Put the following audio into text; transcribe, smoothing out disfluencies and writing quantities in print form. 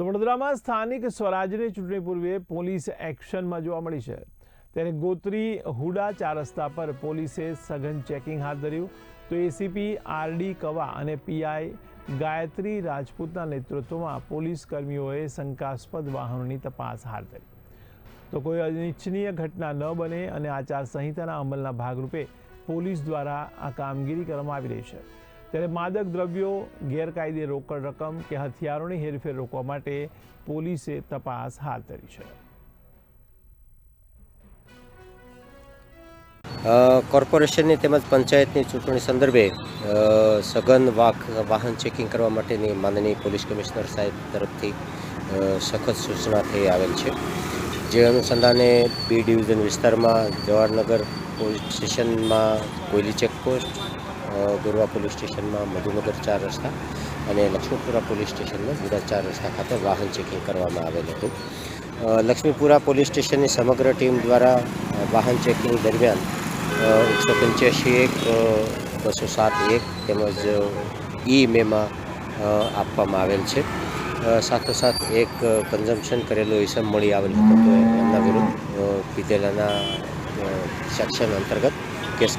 તો વડોદરામાં સ્થાનિક સ્વરાજની ચૂંટણી પૂર્વે પોલીસ એક્શનમાં જોવા મળી છે। ત્યારે ગોત્રી હુડા 4 રસ્તા પર પોલીસે સઘન ચેકિંગ હાથ ધર્યું। તો એસીપી આરડી કવા અને પીઆઈ ગાયત્રી રાજપૂતના નેતૃત્વમાં પોલીસ કર્મીઓએ શંકાસ્પદ વાહનોની તપાસ હાથ ધરી। તો કોઈ અનિચ્છનીય ઘટના ન બને અને આચારસંહિતાના અમલના ભાગરૂપે પોલીસ દ્વારા આ કામગીરી કરવામાં આવી રહી છે। ત્યારે માદક દ્રવ્યો, ગેરકાયદે રોકડ રકમ કે હથિયારોની હેરફેર રોકવા માટે પોલીસે તપાસ હાથ ધરી છે। કોર્પોરેશનની તેમજ પંચાયતની ચૂંટણી સંદર્ભે સઘન વાહન ચેકિંગ કરવા માટેની માનનીય પોલીસ કમિશનર સાહેબ તરફથી સખત સૂચના થઈ આવેલ છે। જે અનુસંધાને બી ડિવિઝન વિસ્તારમાં જવાહરનગર પોલીસ સ્ટેશનમાં કોયલી ચેકપોસ્ટ, ગોરવા પોલીસ સ્ટેશનમાં મધુનગર 4 રસ્તા અને લક્ષ્મીપુરા પોલીસ સ્ટેશનમાં બુડા 4 રસ્તા ખાતે વાહન ચેકિંગ કરવામાં આવેલ હતું। લક્ષ્મીપુરા પોલીસ સ્ટેશનની સમગ્ર ટીમ દ્વારા વાહન ચેકિંગ દરમિયાન 185(1) 207(1) તેમજ ઈ મેમાં આપવામાં આવેલ છે। સાથોસાથ એક કન્ઝમ્પશન કરેલો ઇસમ મળી આવેલ હતો, તો એમના વિરુદ્ધ પીધેલાના સેક્શન અંતર્ગત કેસ